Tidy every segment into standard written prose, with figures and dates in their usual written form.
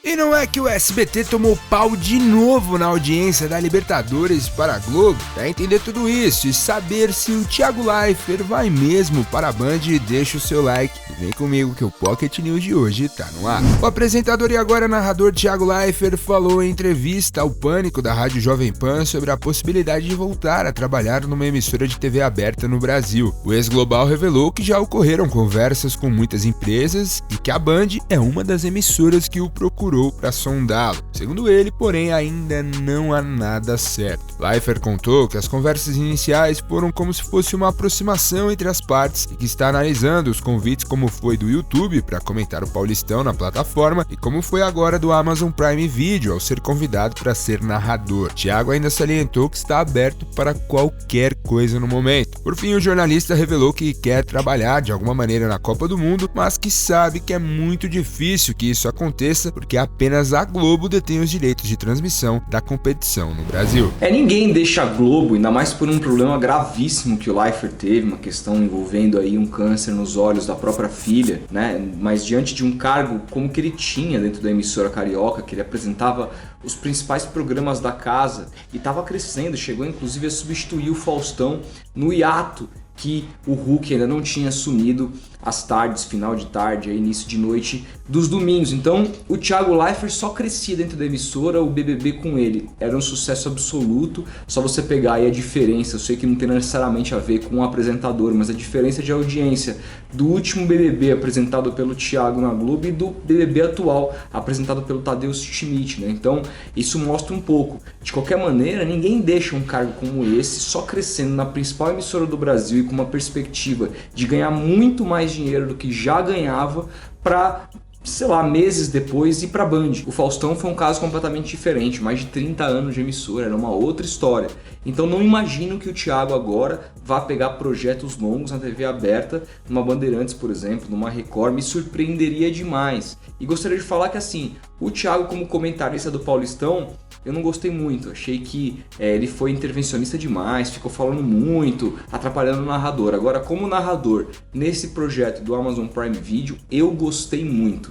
E não é que o SBT tomou pau de novo na audiência da Libertadores para a Globo? Para entender tudo isso e saber se o Thiago Leifert vai mesmo para a Band, deixa o seu like e vem comigo que o Pocket News de hoje tá no ar. O apresentador e agora narrador Thiago Leifert falou em entrevista ao Pânico da Rádio Jovem Pan sobre a possibilidade de voltar a trabalhar numa emissora de TV aberta no Brasil. O ex-global revelou que já ocorreram conversas com muitas empresas e que a Band é uma das emissoras que o procurou para sondá-lo. Segundo ele, porém, ainda não há nada certo. Leifert contou que as conversas iniciais foram como se fosse uma aproximação entre as partes e que está analisando os convites como foi do YouTube para comentar o Paulistão na plataforma e como foi agora do Amazon Prime Video ao ser convidado para ser narrador. Thiago ainda salientou que está aberto para qualquer coisa no momento. Por fim, o jornalista revelou que quer trabalhar de alguma maneira na Copa do Mundo, mas que sabe que é muito difícil que isso aconteça porque apenas a Globo detém os direitos de transmissão da competição no Brasil. Ninguém deixa a Globo, ainda mais por um problema gravíssimo que o Leifert teve, uma questão envolvendo aí um câncer nos olhos da própria filha, né? Mas diante de um cargo como que ele tinha dentro da emissora carioca, que ele apresentava os principais programas da casa e estava crescendo, chegou inclusive a substituir o Faustão no hiato que o Hulk ainda não tinha assumido às tardes, final de tarde, início de noite dos domingos. Então o Thiago Leifert só crescia dentro da emissora, o BBB com ele era um sucesso absoluto. Só você pegar aí a diferença, eu sei que não tem necessariamente a ver com o apresentador, mas a diferença de audiência do último BBB apresentado pelo Thiago na Globo e do BBB atual apresentado pelo Tadeu Schmidt, né? Então isso mostra um pouco. De qualquer maneira, ninguém deixa um cargo como esse só crescendo na principal emissora do Brasil e com uma perspectiva de ganhar muito mais dinheiro do que já ganhava para, sei lá, meses depois ir para a Band. O Faustão foi um caso completamente diferente, mais de 30 anos de emissora, era uma outra história. Então não imagino que o Thiago agora vá pegar projetos longos na TV aberta, numa Bandeirantes, por exemplo, numa Record, me surpreenderia demais. E gostaria de falar que assim, o Thiago como comentarista do Paulistão, eu não gostei muito, achei que ele foi intervencionista demais, ficou falando muito, atrapalhando o narrador. Agora, como narrador, nesse projeto do Amazon Prime Video, eu gostei muito,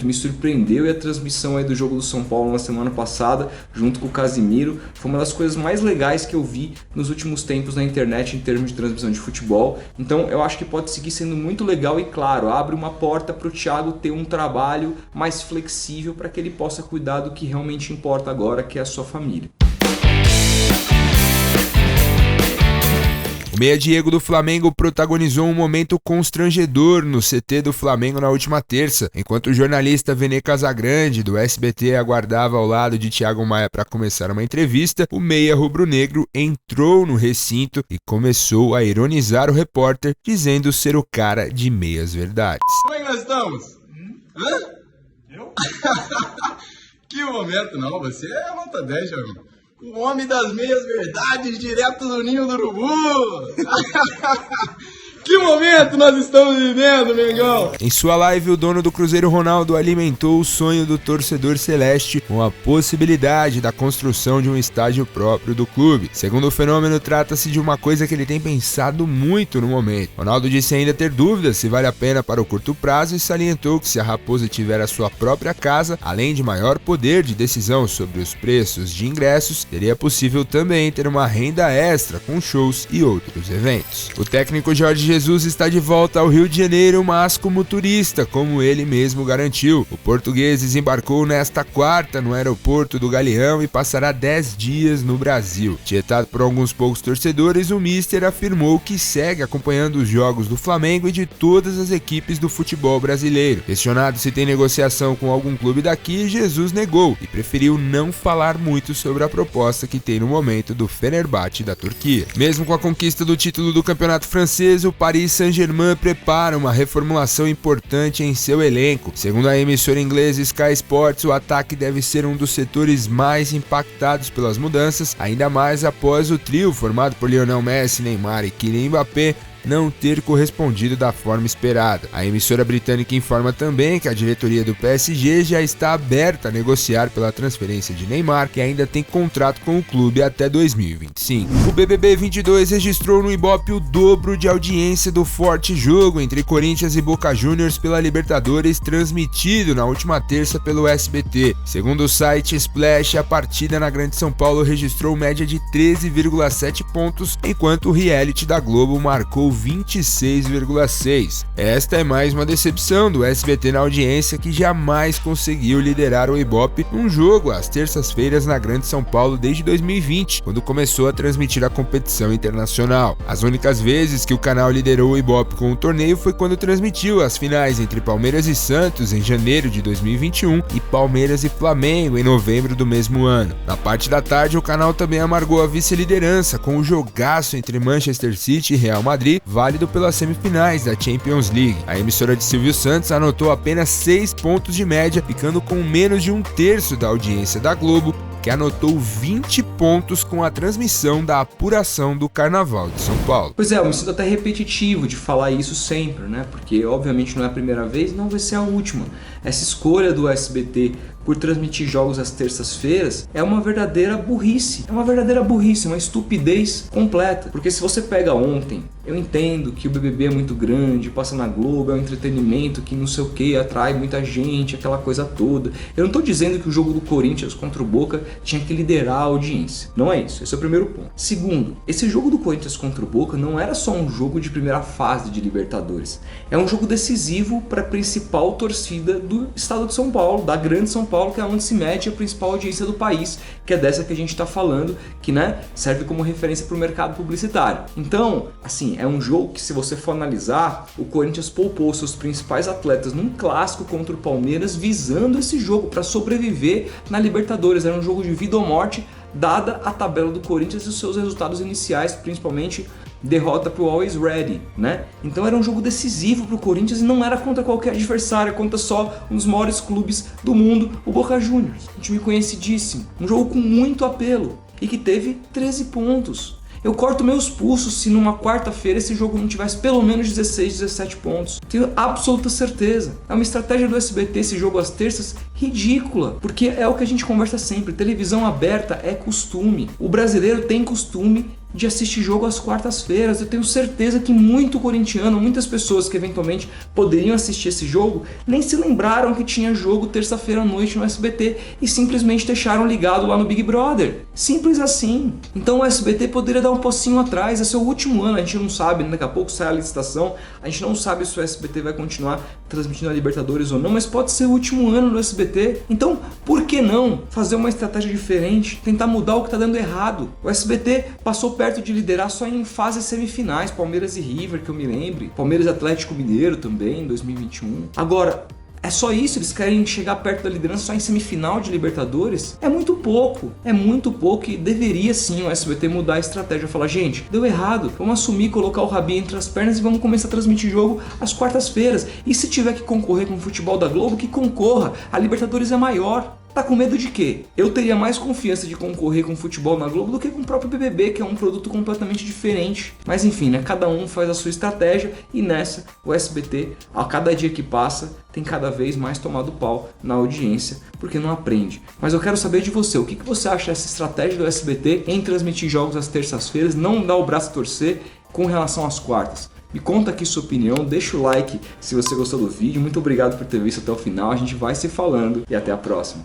me surpreendeu. E a transmissão aí do jogo do São Paulo na semana passada, junto com o Casimiro, foi uma das coisas mais legais que eu vi nos últimos tempos na internet em termos de transmissão de futebol. Então eu acho que pode seguir sendo muito legal e, claro, abre uma porta para o Thiago ter um trabalho mais flexível para que ele possa cuidar do que realmente importa agora, que é a sua família. O meia Diego do Flamengo protagonizou um momento constrangedor no CT do Flamengo na última terça, enquanto o jornalista Vene Casagrande do SBT aguardava ao lado de Thiago Maia para começar uma entrevista. O meia rubro-negro entrou no recinto e começou a ironizar o repórter, dizendo ser o cara de meias verdades. Como é que nós estamos? Hã? Eu? Que momento, não, você é nota 10, Thiago. O homem das meias verdades, direto do ninho do urubu! Que momento nós estamos vivendo, Mengão! Em sua live, o dono do Cruzeiro, Ronaldo, alimentou o sonho do torcedor celeste com a possibilidade da construção de um estádio próprio do clube. Segundo o fenômeno, trata-se de uma coisa que ele tem pensado muito no momento. Ronaldo disse ainda ter dúvidas se vale a pena para o curto prazo e salientou que se a Raposa tiver a sua própria casa, além de maior poder de decisão sobre os preços de ingressos, seria possível também ter uma renda extra com shows e outros eventos. O técnico Jorge Jesus está de volta ao Rio de Janeiro, mas como turista, como ele mesmo garantiu. O português desembarcou nesta quarta no aeroporto do Galeão e passará 10 dias no Brasil. Tietado por alguns poucos torcedores, o Mister afirmou que segue acompanhando os jogos do Flamengo e de todas as equipes do futebol brasileiro. Questionado se tem negociação com algum clube daqui, Jesus negou e preferiu não falar muito sobre a proposta que tem no momento do Fenerbahçe da Turquia. Mesmo com a conquista do título do campeonato francês, o Paris Saint-Germain prepara uma reformulação importante em seu elenco. Segundo a emissora inglesa Sky Sports, o ataque deve ser um dos setores mais impactados pelas mudanças, ainda mais após o trio formado por Lionel Messi, Neymar e Kylian Mbappé não ter correspondido da forma esperada. A emissora britânica informa também que a diretoria do PSG já está aberta a negociar pela transferência de Neymar, que ainda tem contrato com o clube até 2025. O BBB 22 registrou no Ibope o dobro de audiência do forte jogo entre Corinthians e Boca Juniors pela Libertadores, transmitido na última terça pelo SBT. Segundo o site Splash, a partida na Grande São Paulo registrou média de 13,7 pontos, enquanto o reality da Globo marcou 26,6. Esta é mais uma decepção do SBT na audiência, que jamais conseguiu liderar o Ibope num jogo às terças-feiras na Grande São Paulo desde 2020, quando começou a transmitir a competição internacional. As únicas vezes que o canal liderou o Ibope com o torneio foi quando transmitiu as finais entre Palmeiras e Santos em janeiro de 2021 e Palmeiras e Flamengo em novembro do mesmo ano. Na parte da tarde, o canal também amargou a vice-liderança com o jogaço entre Manchester City e Real Madrid, válido pelas semifinais da Champions League. A emissora de Silvio Santos anotou apenas 6 pontos de média, ficando com menos de um terço da audiência da Globo, que anotou 20 pontos com a transmissão da apuração do Carnaval de São Paulo. Pois é, eu me sinto até repetitivo de falar isso sempre, né? Porque obviamente não é a primeira vez, não vai ser a última. Essa escolha do SBT por transmitir jogos às terças-feiras é uma verdadeira burrice. É uma verdadeira burrice, uma estupidez completa. Porque se você pega ontem, eu entendo que o BBB é muito grande, passa na Globo, é um entretenimento que não sei o que, atrai muita gente, aquela coisa toda. Eu não tô dizendo que o jogo do Corinthians contra o Boca tinha que liderar a audiência. Não é isso, esse é o primeiro ponto. Segundo, esse jogo do Corinthians contra o Boca não era só um jogo de primeira fase de Libertadores. É um jogo decisivo para a principal torcida do estado de São Paulo, da Grande São Paulo, que é onde se mede a principal audiência do país, que é dessa que a gente está falando, que, né, serve como referência para o mercado publicitário. Então, assim, é um jogo que, se você for analisar, o Corinthians poupou seus principais atletas num clássico contra o Palmeiras, visando esse jogo para sobreviver na Libertadores. Era um jogo de vida ou morte, dada a tabela do Corinthians e os seus resultados iniciais, principalmente derrota pro Always Ready, né? Então era um jogo decisivo pro Corinthians e não era contra qualquer adversário, contra só um dos maiores clubes do mundo, o Boca Juniors. Um time conhecidíssimo, um jogo com muito apelo e que teve 13 pontos. Eu corto meus pulsos se numa quarta-feira esse jogo não tivesse pelo menos 16, 17 pontos. Tenho absoluta certeza. É uma estratégia do SBT esse jogo às terças ridícula, porque é o que a gente conversa sempre. Televisão aberta é costume. O brasileiro tem costume de assistir jogo às quartas-feiras. Eu tenho certeza que muito corintiano, muitas pessoas que eventualmente poderiam assistir esse jogo, nem se lembraram que tinha jogo terça-feira à noite no SBT e simplesmente deixaram ligado lá no Big Brother. Simples assim. Então o SBT poderia dar um passinho atrás. Esse é o último ano, a gente não sabe, daqui a pouco sai a licitação, a gente não sabe se o SBT vai continuar transmitindo a Libertadores ou não, mas pode ser o último ano do SBT. Então, por que não fazer uma estratégia diferente, tentar mudar o que está dando errado? O SBT passou perto de liderar só em fases semifinais, Palmeiras e River, que eu me lembre, Palmeiras e Atlético Mineiro também, em 2021. Agora, é só isso? Eles querem chegar perto da liderança só em semifinal de Libertadores? É muito pouco e deveria sim o SBT mudar a estratégia, falar, gente, deu errado, vamos assumir, colocar o rabinho entre as pernas e vamos começar a transmitir jogo às quartas-feiras. E se tiver que concorrer com o futebol da Globo, que concorra, a Libertadores é maior. Tá com medo de quê? Eu teria mais confiança de concorrer com o futebol na Globo do que com o próprio BBB, que é um produto completamente diferente. Mas enfim, né? Cada um faz a sua estratégia e nessa, o SBT, a cada dia que passa, tem cada vez mais tomado pau na audiência, porque não aprende. Mas eu quero saber de você, o que você acha dessa estratégia do SBT em transmitir jogos às terças-feiras, não dar o braço a torcer com relação às quartas? Me conta aqui sua opinião, deixa o like se você gostou do vídeo, muito obrigado por ter visto até o final, a gente vai se falando e até a próxima.